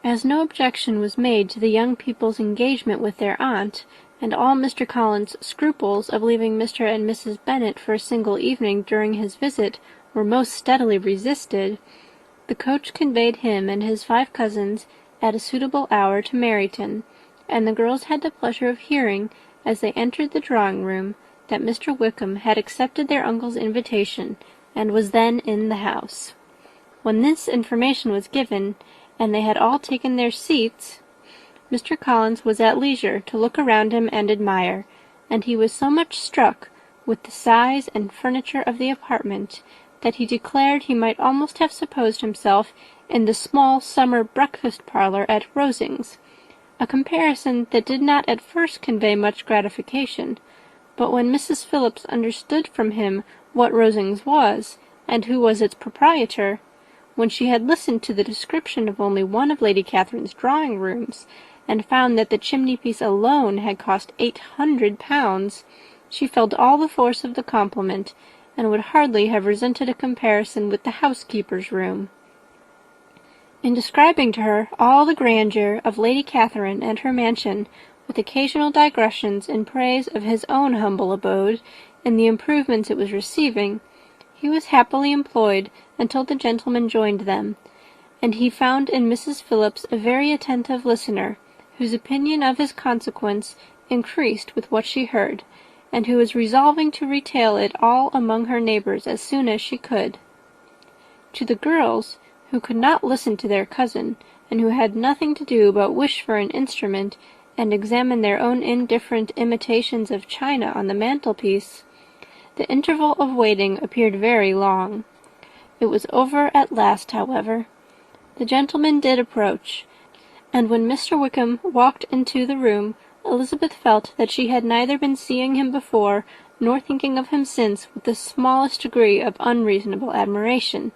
As no objection was made to the young people's engagement with their aunt, and all Mr. Collins's scruples of leaving Mr. and Mrs. Bennet for a single evening during his visit were most steadily resisted, the coach conveyed him and his 5 cousins at a suitable hour to Meryton, and the girls had the pleasure of hearing, as they entered the drawing-room, that Mr. Wickham had accepted their uncle's invitation, and was then in the house. When this information was given, and they had all taken their seats, Mr. Collins was at leisure to look around him and admire, and he was so much struck with the size and furniture of the apartment that he declared he might almost have supposed himself in the small summer breakfast-parlour at Rosings, a comparison that did not at first convey much gratification, but when Mrs. Phillips understood from him what Rosings was, and who was its proprietor, when she had listened to the description of only one of Lady Catherine's drawing-rooms, and found that the chimney-piece alone had cost £800, she felt all the force of the compliment, and would hardly have resented a comparison with the housekeeper's room. In describing to her all the grandeur of Lady Catherine and her mansion, with occasional digressions in praise of his own humble abode, and the improvements it was receiving, he was happily employed until the gentlemen joined them, and he found in Mrs. Phillips a very attentive listener, whose opinion of his consequence increased with what she heard, and who was resolving to retail it all among her neighbours as soon as she could. To the girls, who could not listen to their cousin, and who had nothing to do but wish for an instrument, and examine their own indifferent imitations of china on the mantelpiece, the interval of waiting appeared very long. It was over at last, however. The gentleman did approach, and when Mr. Wickham walked into the room, Elizabeth felt that she had neither been seeing him before, nor thinking of him since, with the smallest degree of unreasonable admiration.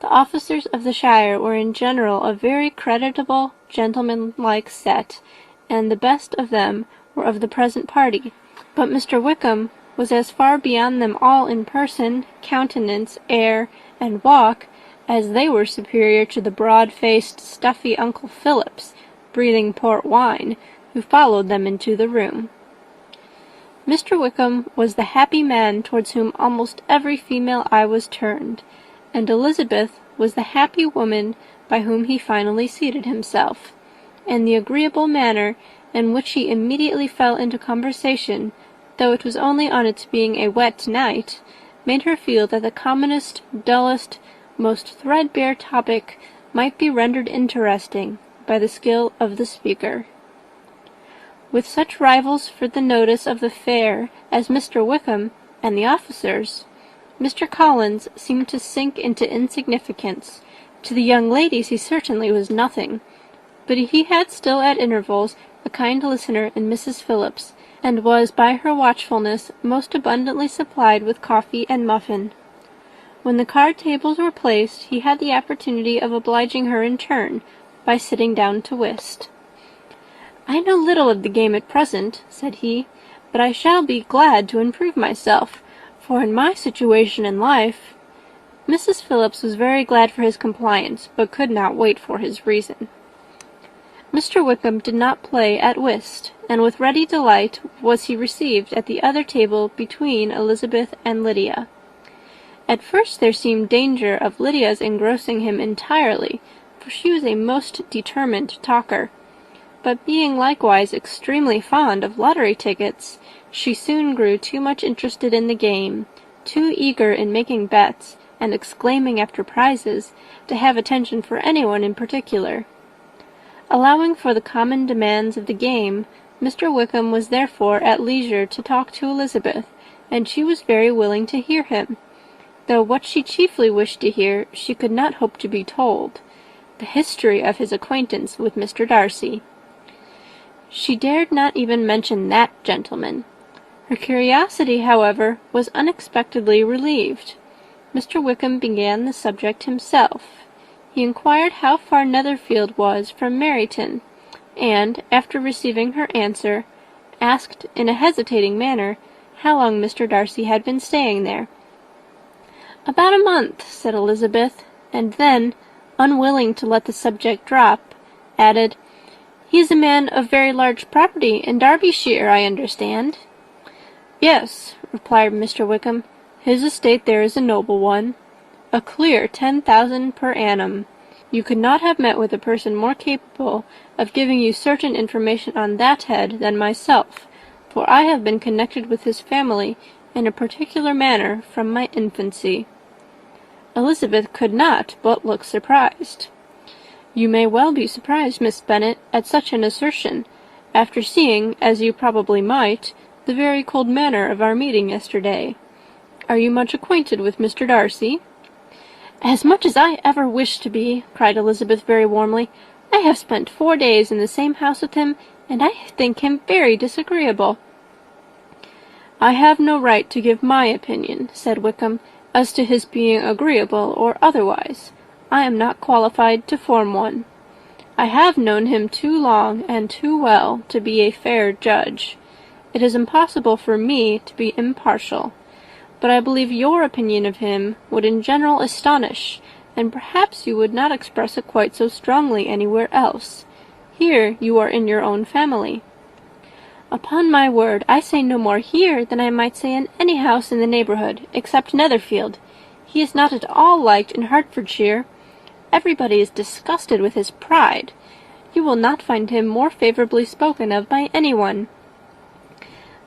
The officers of the shire were in general a very creditable, gentlemanlike set, and the best of them were of the present party, but Mr. Wickham was as far beyond them all in person, countenance, air, and walk, as they were superior to the broad-faced, stuffy Uncle Phillips, breathing port wine, who followed them into the room. Mr. Wickham was the happy man towards whom almost every female eye was turned, and Elizabeth was the happy woman by whom he finally seated himself, and the agreeable manner in which he immediately fell into conversation, though it was only on its being a wet night, made her feel that the commonest, dullest, most threadbare topic might be rendered interesting by the skill of the speaker. With such rivals for the notice of the fair as Mr. Wickham and the officers, Mr. Collins seemed to sink into insignificance. To the young ladies he certainly was nothing, but he had still at intervals a kind listener in Mrs. Phillips, and was by her watchfulness most abundantly supplied with coffee and muffin. When the card tables were placed, he had the opportunity of obliging her in turn, by sitting down to whist. "I know little of the game at present," said he, "but I shall be glad to improve myself, for in my situation in life—" Mrs. Phillips was very glad for his compliance, but could not wait for his reason. Mr. Wickham did not play at whist, and with ready delight was he received at the other table between Elizabeth and Lydia. At first there seemed danger of Lydia's engrossing him entirely, for she was a most determined talker, but being likewise extremely fond of lottery tickets, she soon grew too much interested in the game, too eager in making bets, and exclaiming after prizes, to have attention for anyone in particular. Allowing for the common demands of the game, Mr. Wickham was therefore at leisure to talk to Elizabeth, and she was very willing to hear him, though what she chiefly wished to hear she could not hope to be told, the history of his acquaintance with Mr. Darcy. She dared not even mention that gentleman. Her curiosity, however, was unexpectedly relieved. Mr. Wickham began the subject himself. He inquired how far Netherfield was from Meryton, and, after receiving her answer, asked in a hesitating manner how long Mr. Darcy had been staying there. "About a month," said Elizabeth, and then, unwilling to let the subject drop, added, "He is a man of very large property in Derbyshire, I understand." "Yes," replied Mr. Wickham, "his estate there is a noble one. A clear 10,000 per annum. You could not have met with a person more capable of giving you certain information on that head than myself, for I have been connected with his family in a particular manner from my infancy." Elizabeth could not but look surprised. "You may well be surprised, Miss Bennet, at such an assertion, after seeing, as you probably might, the very cold manner of our meeting yesterday. Are you much acquainted with Mr. Darcy?" "As much as I ever wish to be," cried Elizabeth very warmly. "I have spent 4 days in the same house with him, and I think him very disagreeable." "I have no right to give my opinion," said Wickham, "as to his being agreeable or otherwise. I am not qualified to form one. I have known him too long and too well to be a fair judge. It is impossible for me to be impartial. But I believe your opinion of him would in general astonish, and perhaps you would not express it quite so strongly anywhere else. Here you are in your own family." "Upon my word, I say no more here than I might say in any house in the neighbourhood, except Netherfield. He is not at all liked in Hertfordshire. Everybody is disgusted with his pride. You will not find him more favourably spoken of by any one."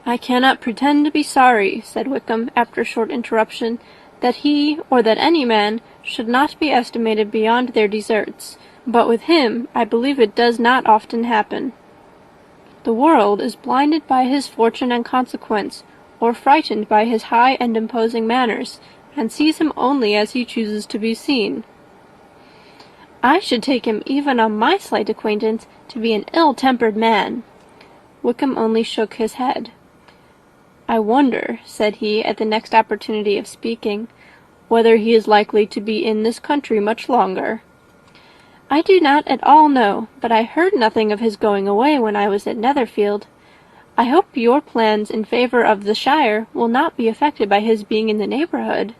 "I cannot pretend to be sorry," said Wickham, after a short interruption, "that he, or that any man, should not be estimated beyond their deserts, but with him I believe it does not often happen. The world is blinded by his fortune and consequence, or frightened by his high and imposing manners, and sees him only as he chooses to be seen." "I should take him, even on my slight acquaintance, to be an ill-tempered man." Wickham only shook his head. "I wonder," said he, at the next opportunity of speaking, "whether he is likely to be in this country much longer." "I do not at all know, but I heard nothing of his going away when I was at Netherfield. I hope your plans in favour of the shire will not be affected by his being in the neighbourhood."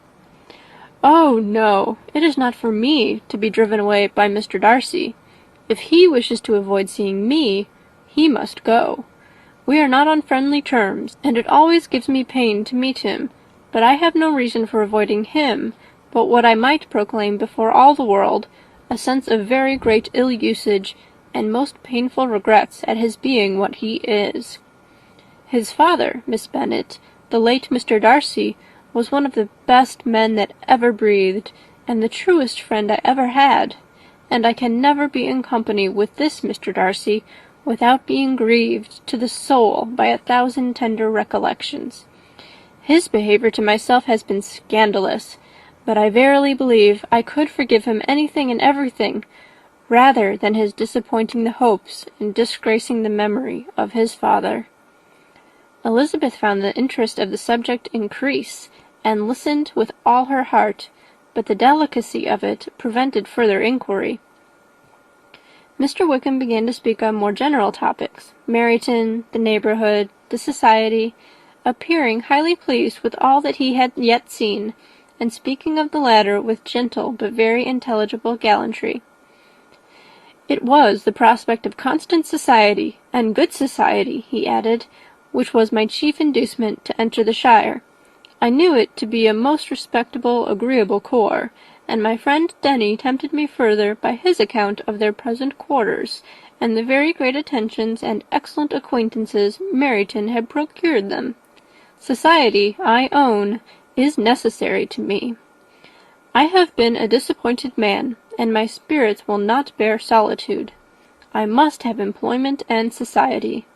"Oh, no, it is not for me to be driven away by Mr. Darcy. If he wishes to avoid seeing me, he must go. We are not on friendly terms, and it always gives me pain to meet him, but I have no reason for avoiding him, but what I might proclaim before all the world, a sense of very great ill-usage, and most painful regrets at his being what he is. His father, Miss Bennet, the late Mr. Darcy, was one of the best men that ever breathed, and the truest friend I ever had, and I can never be in company with this Mr. Darcy without being grieved to the soul by 1,000 tender recollections. His behaviour to myself has been scandalous, but I verily believe I could forgive him anything and everything, rather than his disappointing the hopes and disgracing the memory of his father." Elizabeth found the interest of the subject increase, and listened with all her heart, but the delicacy of it prevented further inquiry. Mr. Wickham began to speak on more general topics, Meryton, the neighbourhood, the society, appearing highly pleased with all that he had yet seen, and speaking of the latter with gentle but very intelligible gallantry. "It was the prospect of constant society, and good society," he added, "which was my chief inducement to enter the shire. I knew it to be a most respectable, agreeable corps, and my friend Denny tempted me further by his account of their present quarters, and the very great attentions and excellent acquaintances Meryton had procured them. Society, I own, is necessary to me. I have been a disappointed man, and my spirits will not bear solitude. I must have employment and society.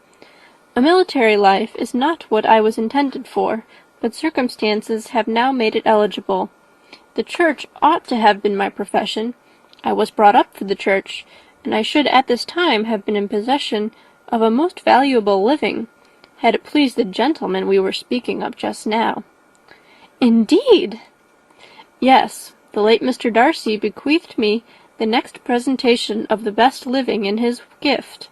A military life is not what I was intended for, but circumstances have now made it eligible. The church ought to have been my profession. I was brought up for the church, and I should at this time have been in possession of a most valuable living, had it pleased the gentleman we were speaking of just now." "Indeed!" "Yes, the late Mr. Darcy bequeathed me the next presentation of the best living in his gift.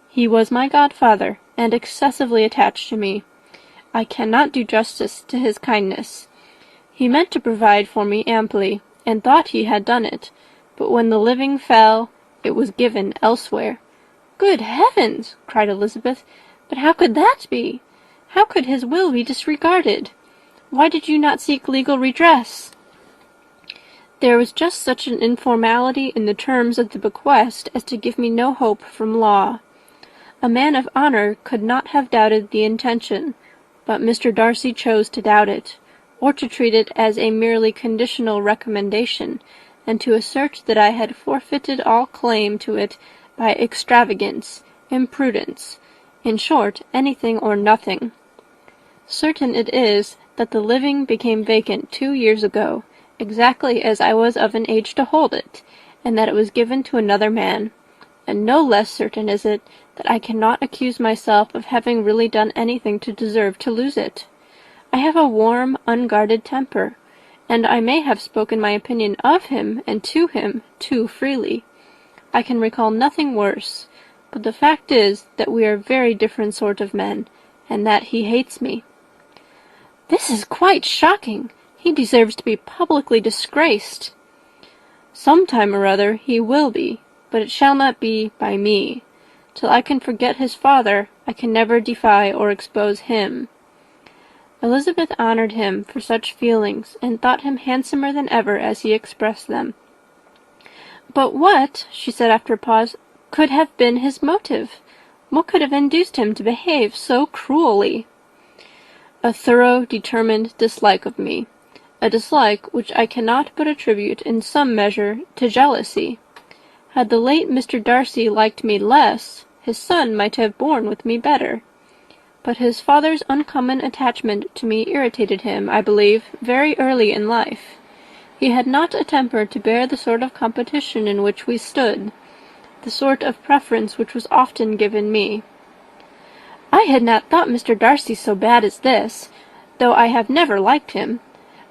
He was my godfather, and excessively attached to me. I cannot do justice to his kindness. He meant to provide for me amply, and thought he had done it, but when the living fell, It was given elsewhere." "Good heavens!" cried Elizabeth. "But how could that be? How could his will be disregarded? Why did you not seek legal redress?" "There was just such an informality in the terms of the bequest as to give me no hope from law. A man of honour could not have doubted the intention, but Mr. Darcy chose to doubt it, or to treat it as a merely conditional recommendation, and to assert that I had forfeited all claim to it by extravagance, imprudence, in short, anything or nothing. Certain it is that the living became vacant 2 years ago, exactly as I was of an age to hold it, and that it was given to another man. And no less certain is it that I cannot accuse myself of having really done anything to deserve to lose it. I have a warm, unguarded temper, and I may have spoken my opinion of him and to him too freely. I can recall nothing worse, but the fact is that we are very different sort of men, and that he hates me." "This is quite shocking. He deserves to be publicly disgraced." "Some time or other he will be, but it shall not be by me. Till I can forget his father, I can never defy or expose him." Elizabeth honoured him for such feelings, and thought him handsomer than ever as he expressed them. "But what," she said after a pause, "could have been his motive? What could have induced him to behave so cruelly?" "A thorough, determined dislike of me, a dislike which I cannot but attribute in some measure to jealousy. Had the late Mr. Darcy liked me less, his son might have borne with me better. But his father's uncommon attachment to me irritated him, I believe, very early in life. He had not a temper to bear the sort of competition in which we stood, the sort of preference which was often given me. I had not thought Mr. Darcy so bad as this, though I have never liked him.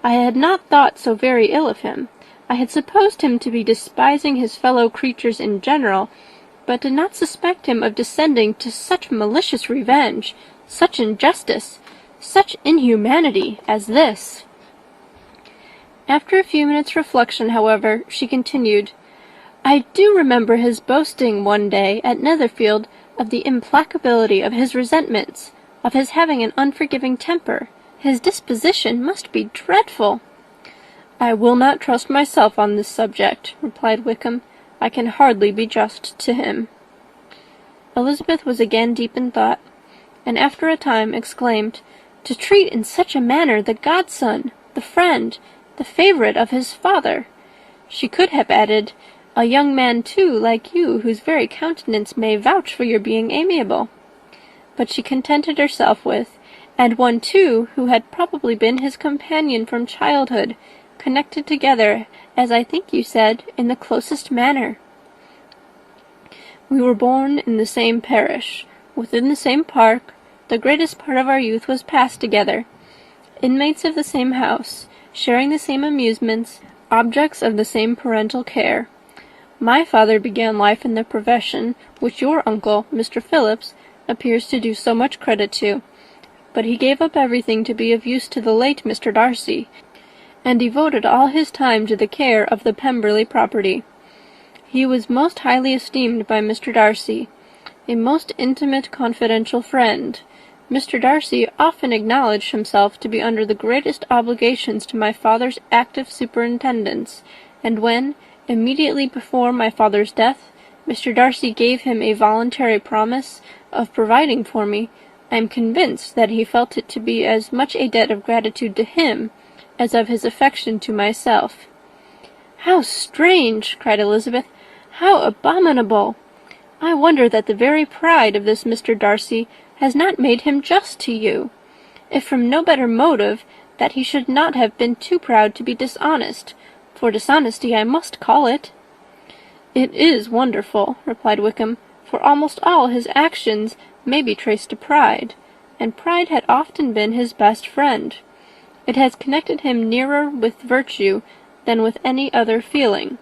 I had not thought so very ill of him. I had supposed him to be despising his fellow creatures in general, but did not suspect him of descending to such malicious revenge, such injustice, such inhumanity as this." After a few minutes' reflection, however, she continued, "I do remember his boasting one day at Netherfield of the implacability of his resentments, of his having an unforgiving temper. His disposition must be dreadful." "I will not trust myself on this subject," replied Wickham. "I can hardly be just to him." Elizabeth was again deep in thought, and after a time exclaimed, "To treat in such a manner the godson, the friend, the favourite of his father!" She could have added, "A young man, too, like you, whose very countenance may vouch for your being amiable." But she contented herself with, "And one, too, who had probably been his companion from childhood, connected together, as I think you said, in the closest manner. We were born in the same parish, within the same park, the greatest part of our youth was passed together, inmates of the same house, sharing the same amusements, objects of the same parental care. My father began life in the profession which your uncle, Mr. Phillips, appears to do so much credit to, but he gave up everything to be of use to the late Mr. Darcy, and devoted all his time to the care of the Pemberley property. He was most highly esteemed by Mr. Darcy, a most intimate confidential friend. Mr. Darcy often acknowledged himself to be under the greatest obligations to my father's active superintendence, and when, immediately before my father's death, Mr. Darcy gave him a voluntary promise of providing for me, I am convinced that he felt it to be as much a debt of gratitude to him as of his affection to myself." "How strange!" cried Elizabeth. "How abominable! I wonder that the very pride of this Mr. Darcy has not made him just to you, if from no better motive, that he should not have been too proud to be dishonest, for dishonesty I must call it." "It is wonderful," replied Wickham, "for almost all his actions may be traced to pride, and pride had often been his best friend. It has connected him nearer with virtue than with any other feeling,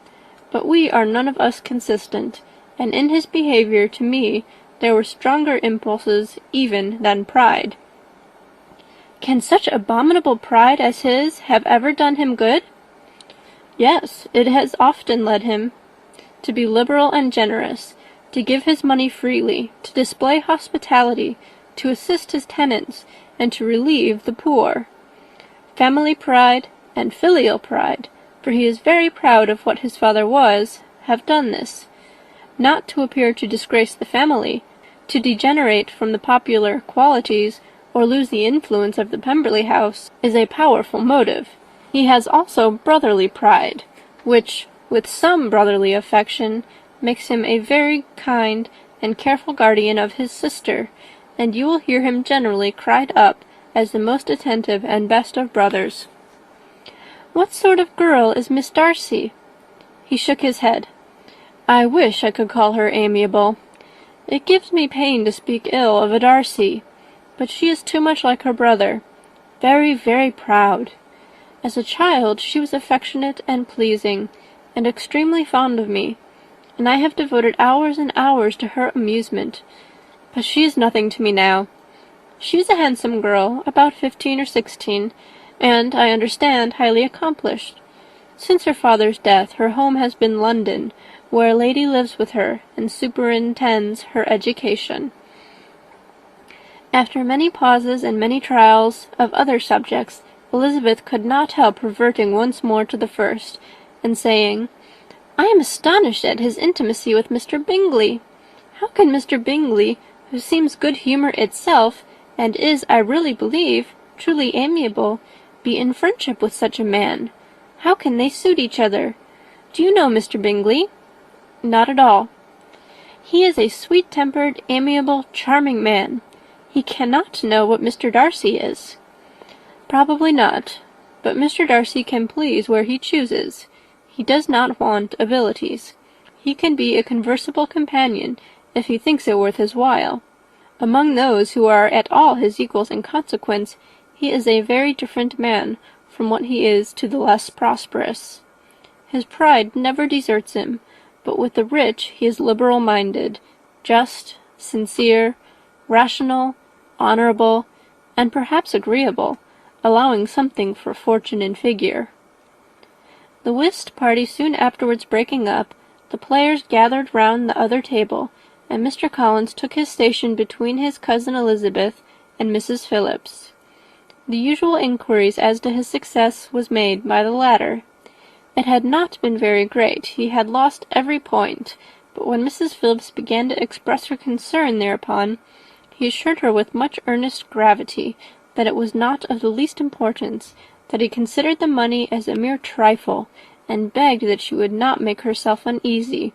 but we are none of us consistent, and in his behaviour to me there were stronger impulses even than pride." "Can such abominable pride as his have ever done him good?" "Yes, it has often led him." to be liberal and generous, to give his money freely, to display hospitality, to assist his tenants, and to relieve the poor. Family pride and filial pride, for he is very proud of what his father was, have done this. Not to appear to disgrace the family, to degenerate from the popular qualities, or lose the influence of the Pemberley house, is a powerful motive. He has also brotherly pride, which, with some brotherly affection, makes him a very kind and careful guardian of his sister, and you will hear him generally cried up as the most attentive and best of brothers. What sort of girl is Miss Darcy? He shook his head. I wish I could call her amiable. It gives me pain to speak ill of a Darcy, but she is too much like her brother, very, very proud. As a child she was affectionate and pleasing, and extremely fond of me, and I have devoted hours and hours to her amusement, but she is nothing to me now. She is a handsome girl, about 15 or 16, and, I understand, highly accomplished. Since her father's death her home has been London, where a lady lives with her and superintends her education. After many pauses and many trials of other subjects, Elizabeth could not help reverting once more to the first, and saying, I am astonished at his intimacy with Mr. Bingley. How can Mr. Bingley, who seems good humour itself, and is, I really believe, truly amiable, be in friendship with such a man? How can they suit each other? Do you know Mr. Bingley? Not at all. He is a sweet-tempered, amiable, charming man. He cannot know what Mr. Darcy is. Probably not, but Mr. Darcy can please where he chooses. He does not want abilities. He can be a conversable companion, if he thinks it worth his while. Among those who are at all his equals in consequence, he is a very different man from what he is to the less prosperous. His pride never deserts him, but with the rich he is liberal-minded, just, sincere, rational, honourable, and perhaps agreeable, allowing something for fortune and figure. The whist party soon afterwards breaking up, the players gathered round the other table, and Mr. Collins took his station between his cousin Elizabeth and Mrs. Phillips. The usual inquiries as to his success was made by the latter. It had not been very great. He had lost every point, but when Mrs. Phillips began to express her concern thereupon, he assured her with much earnest gravity that it was not of the least importance, that he considered the money as a mere trifle, and begged that she would not make herself uneasy.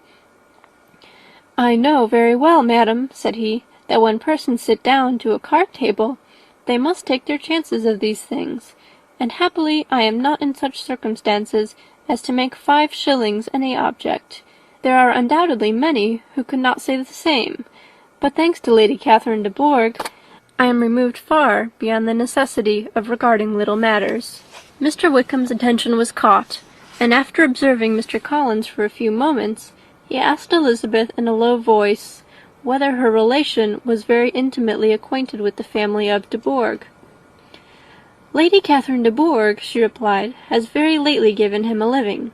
I know very well, madam, said he, that when persons sit down to a card-table, they must take their chances of these things, and happily I am not in such circumstances as to make 5 shillings any object. There are undoubtedly many who could not say the same, but thanks to Lady Catherine de Bourgh, I am removed far beyond the necessity of regarding little matters. Mr. Wickham's attention was caught, and after observing Mr. Collins for a few moments, he asked Elizabeth in a low voice whether her relation was very intimately acquainted with the family of de Bourgh. Lady Catherine de Bourgh, she replied, has very lately given him a living.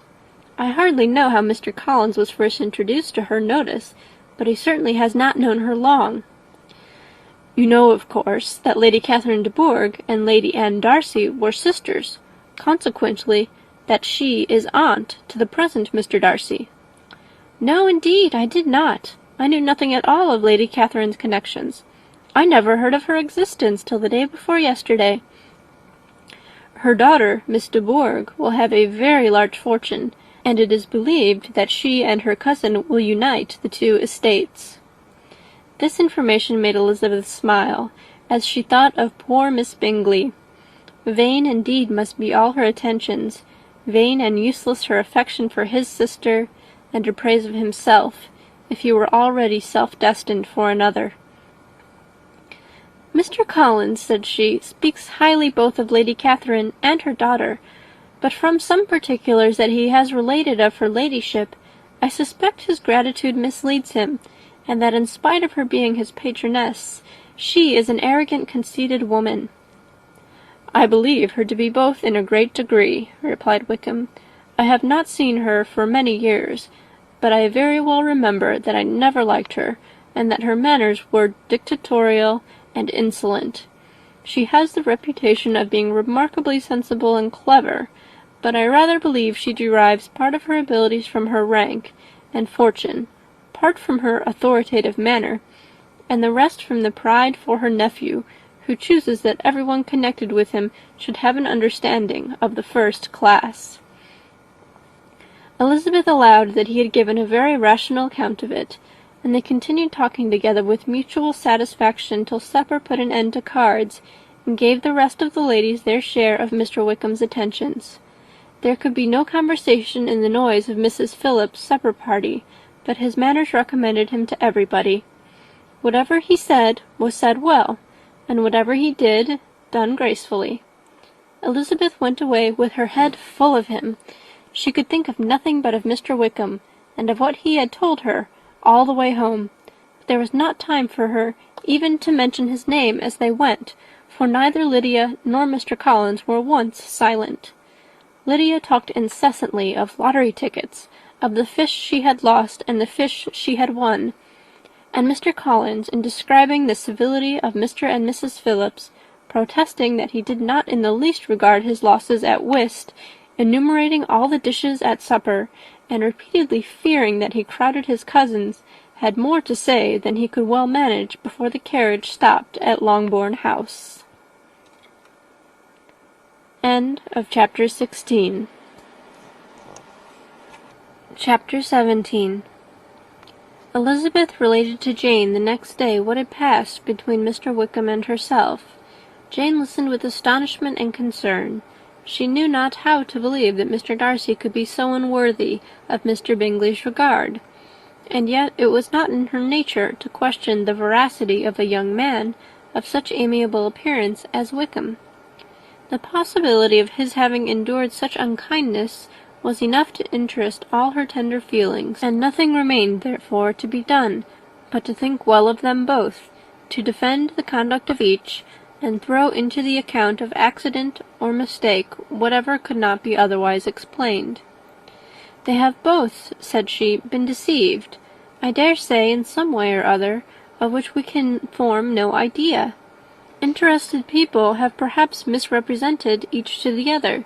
I hardly know how Mr. Collins was first introduced to her notice, but he certainly has not known her long. You know, of course, that Lady Catherine de Bourgh and Lady Anne Darcy were sisters, consequently that she is aunt to the present Mr. Darcy. No, indeed, I did not. I knew nothing at all of Lady Catherine's connections. I never heard of her existence till the day before yesterday. Her daughter, Miss de Bourgh, will have a very large fortune, and it is believed that she and her cousin will unite the 2 estates. This information made Elizabeth smile, as she thought of poor Miss Bingley. Vain indeed must be all her attentions, vain and useless her affection for his sister, and her praise of himself, if he were already self-destined for another. Mr. Collins, said she, speaks highly both of Lady Catherine and her daughter, but from some particulars that he has related of her ladyship, I suspect his gratitude misleads him, and that in spite of her being his patroness, she is an arrogant, conceited woman. I believe her to be both in a great degree, replied Wickham. I have not seen her for many years, but I very well remember that I never liked her, and that her manners were dictatorial and insolent. She has the reputation of being remarkably sensible and clever, but I rather believe she derives part of her abilities from her rank and fortune, part from her authoritative manner, and the rest from the pride for her nephew, who chooses that everyone connected with him should have an understanding of the first class." Elizabeth allowed that he had given a very rational account of it, and they continued talking together with mutual satisfaction till supper put an end to cards, and gave the rest of the ladies their share of Mr. Wickham's attentions. There could be no conversation in the noise of Mrs. Phillips's supper party, but his manners recommended him to everybody. Whatever he said was said well, and whatever he did, done gracefully. Elizabeth went away with her head full of him. She could think of nothing but of Mr. Wickham, and of what he had told her, all the way home. But there was not time for her even to mention his name as they went, for neither Lydia nor Mr. Collins were once silent. Lydia talked incessantly of lottery tickets, of the fish she had lost and the fish she had won, and Mr. Collins, in describing the civility of Mr. and Mrs. Phillips, protesting that he did not in the least regard his losses at whist, enumerating all the dishes at supper, and repeatedly fearing that he crowded his cousins, had more to say than he could well manage before the carriage stopped at Longbourn House. End of Chapter 16. Chapter 17. Elizabeth related to Jane the next day what had passed between Mr. Wickham and herself. Jane listened with astonishment and concern. She knew not how to believe that Mr. Darcy could be so unworthy of Mr. Bingley's regard, and yet it was not in her nature to question the veracity of a young man of such amiable appearance as Wickham. The possibility of his having endured such unkindness was enough to interest all her tender feelings, and nothing remained therefore to be done but to think well of them both, to defend the conduct of each, and throw into the account of accident or mistake whatever could not be otherwise explained. "They have both," said she, "been deceived, I dare say, in some way or other, of which we can form no idea. Interested people have perhaps misrepresented each to the other.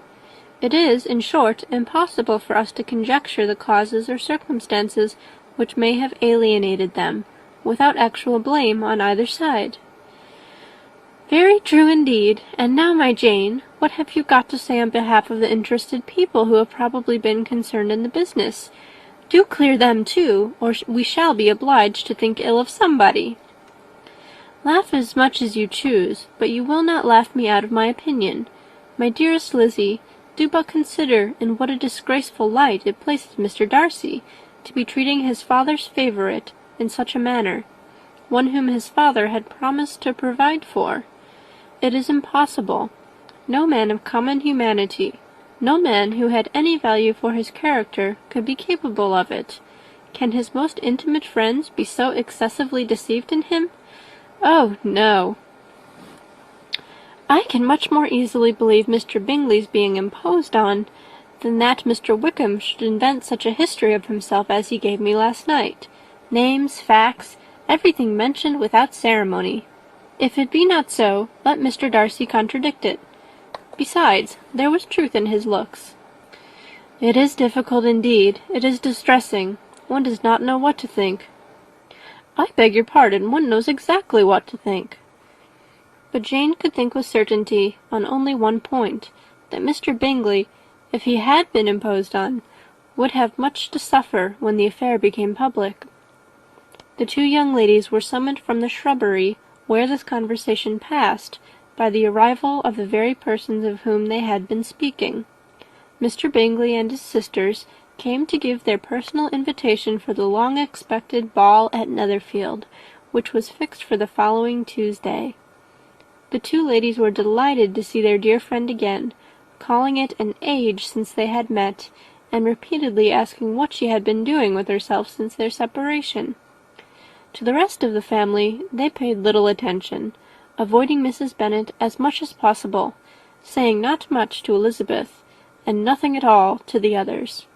It is, in short, impossible for us to conjecture the causes or circumstances which may have alienated them, without actual blame on either side." "Very true indeed. And now, my Jane, what have you got to say on behalf of the interested people who have probably been concerned in the business? Do clear them too, or we shall be obliged to think ill of somebody." "Laugh as much as you choose, but you will not laugh me out of my opinion. My dearest Lizzie, do but consider in what a disgraceful light it places Mr. Darcy, to be treating his father's favourite in such a manner, one whom his father had promised to provide for. It is impossible. No man of common humanity, no man who had any value for his character, could be capable of it. Can his most intimate friends be so excessively deceived in him? Oh, no! I can much more easily believe Mr. Bingley's being imposed on, than that Mr. Wickham should invent such a history of himself as he gave me last night. Names, facts, everything mentioned without ceremony. If it be not so, let Mr. Darcy contradict it. Besides, there was truth in his looks. It is difficult indeed. It is distressing. One does not know what to think." "I beg your pardon, one knows exactly what to think." But Jane could think with certainty on only one point, that Mr. Bingley, if he had been imposed on, would have much to suffer when the affair became public. The two young ladies were summoned from the shrubbery where this conversation passed by the arrival of the very persons of whom they had been speaking. Mr. Bingley and his sisters came to give their personal invitation for the long-expected ball at Netherfield, which was fixed for the following Tuesday. The two ladies were delighted to see their dear friend again, calling it an age since they had met, and repeatedly asking what she had been doing with herself since their separation. To the rest of the family they paid little attention, avoiding Mrs. Bennet as much as possible, saying not much to Elizabeth, and nothing at all to the others.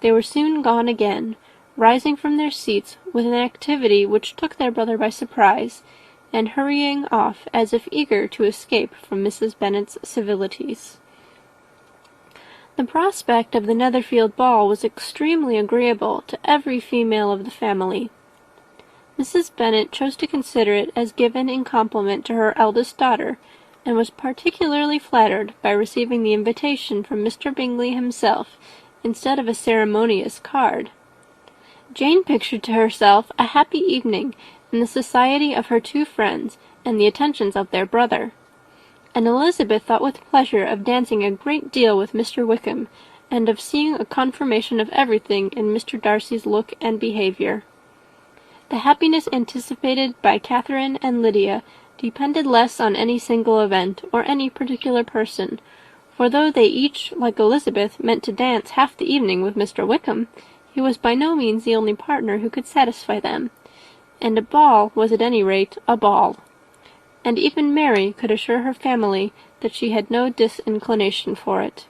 They were soon gone again, rising from their seats with an activity which took their brother by surprise, and hurrying off as if eager to escape from Mrs. Bennet's civilities. The prospect of the Netherfield ball was extremely agreeable to every female of the family. Mrs. Bennet chose to consider it as given in compliment to her eldest daughter, and was particularly flattered by receiving the invitation from Mr. Bingley himself, instead of a ceremonious card. Jane pictured to herself a happy evening in the society of her two friends and the attentions of their brother, and Elizabeth thought with pleasure of dancing a great deal with Mr. Wickham, and of seeing a confirmation of everything in Mr. Darcy's look and behaviour. The happiness anticipated by Catherine and Lydia depended less on any single event or any particular person, for though they each, like Elizabeth, meant to dance half the evening with Mr. Wickham, he was by no means the only partner who could satisfy them, and a ball was at any rate a ball, and even Mary could assure her family that she had no disinclination for it.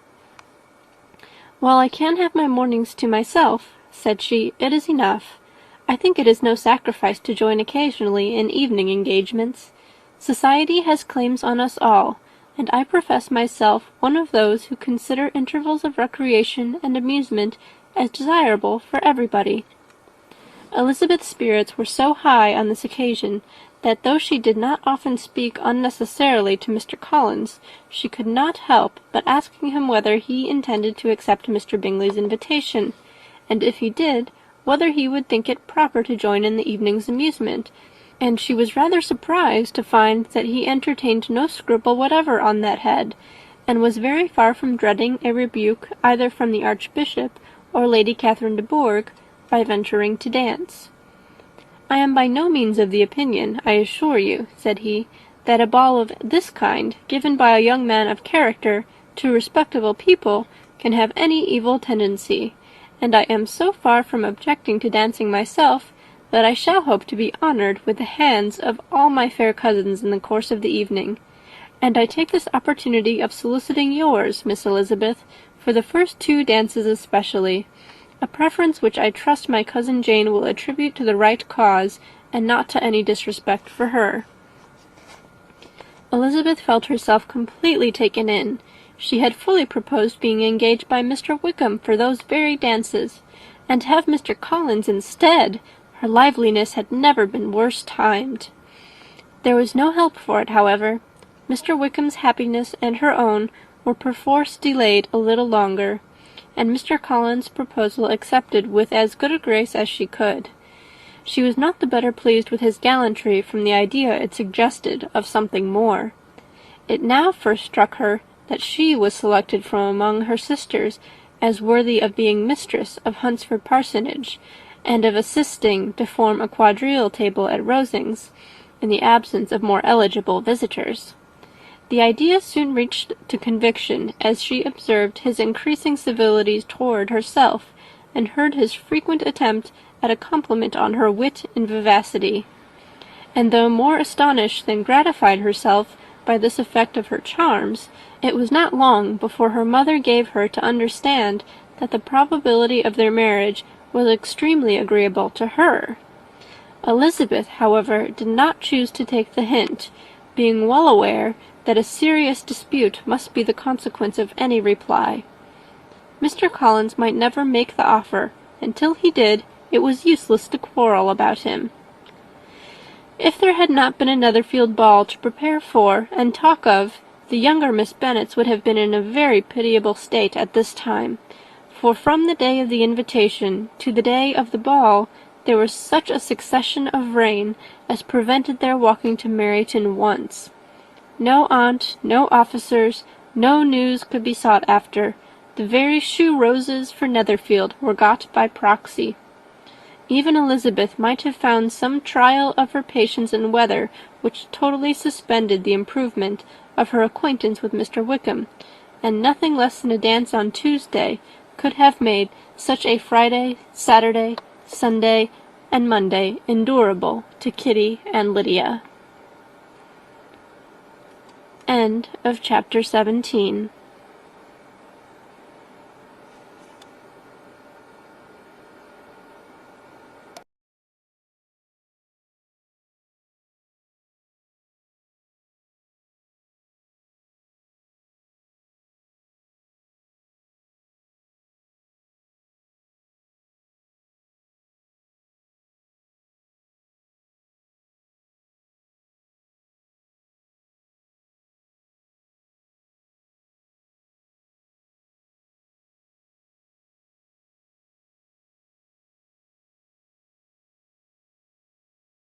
"While I can have my mornings to myself," said she, "it is enough. I think it is no sacrifice to join occasionally in evening engagements. Society has claims on us all, and I profess myself one of those who consider intervals of recreation and amusement as desirable for everybody." Elizabeth's spirits were so high on this occasion, that though she did not often speak unnecessarily to Mr. Collins, she could not help but asking him whether he intended to accept Mr. Bingley's invitation, and if he did, whether he would think it proper to join in the evening's amusement, and she was rather surprised to find that he entertained no scruple whatever on that head, and was very far from dreading a rebuke either from the Archbishop or Lady Catherine de Bourgh by venturing to dance. "I am by no means of the opinion, I assure you," said he, "that a ball of this kind, given by a young man of character to respectable people, can have any evil tendency, and I am so far from objecting to dancing myself, that I shall hope to be honoured with the hands of all my fair cousins in the course of the evening, and I take this opportunity of soliciting yours, Miss Elizabeth, for the first 2 dances especially, a preference which I trust my cousin Jane will attribute to the right cause, and not to any disrespect for her." Elizabeth felt herself completely taken in. She had fully proposed being engaged by Mr. Wickham for those very dances, and to have Mr. Collins instead, her liveliness had never been worse timed. There was no help for it, however. Mr. Wickham's happiness and her own were perforce delayed a little longer, and Mr. Collins' proposal accepted with as good a grace as she could. She was not the better pleased with his gallantry from the idea it suggested of something more. It now first struck her that she was selected from among her sisters as worthy of being mistress of Hunsford Parsonage, and of assisting to form a quadrille table at Rosings, in the absence of more eligible visitors. The idea soon reached to conviction, as she observed his increasing civilities toward herself, and heard his frequent attempt at a compliment on her wit and vivacity. And though more astonished than gratified herself by this effect of her charms, it was not long before her mother gave her to understand that the probability of their marriage was extremely agreeable to her. Elizabeth, however, did not choose to take the hint, being well aware that a serious dispute must be the consequence of any reply. Mr. Collins might never make the offer, and till he did, it was useless to quarrel about him. If there had not been a Netherfield ball to prepare for and talk of, the younger Miss Bennets would have been in a very pitiable state at this time, for from the day of the invitation to the day of the ball there was such a succession of rain as prevented their walking to Meryton once. No aunt, no officers, no news could be sought after. The very shoe roses for Netherfield were got by proxy. Even Elizabeth might have found some trial of her patience in weather which totally suspended the improvement of her acquaintance with Mr. Wickham, and nothing less than a dance on Tuesday could have made such a Friday, Saturday, Sunday, and Monday endurable to Kitty and Lydia. End of chapter 17.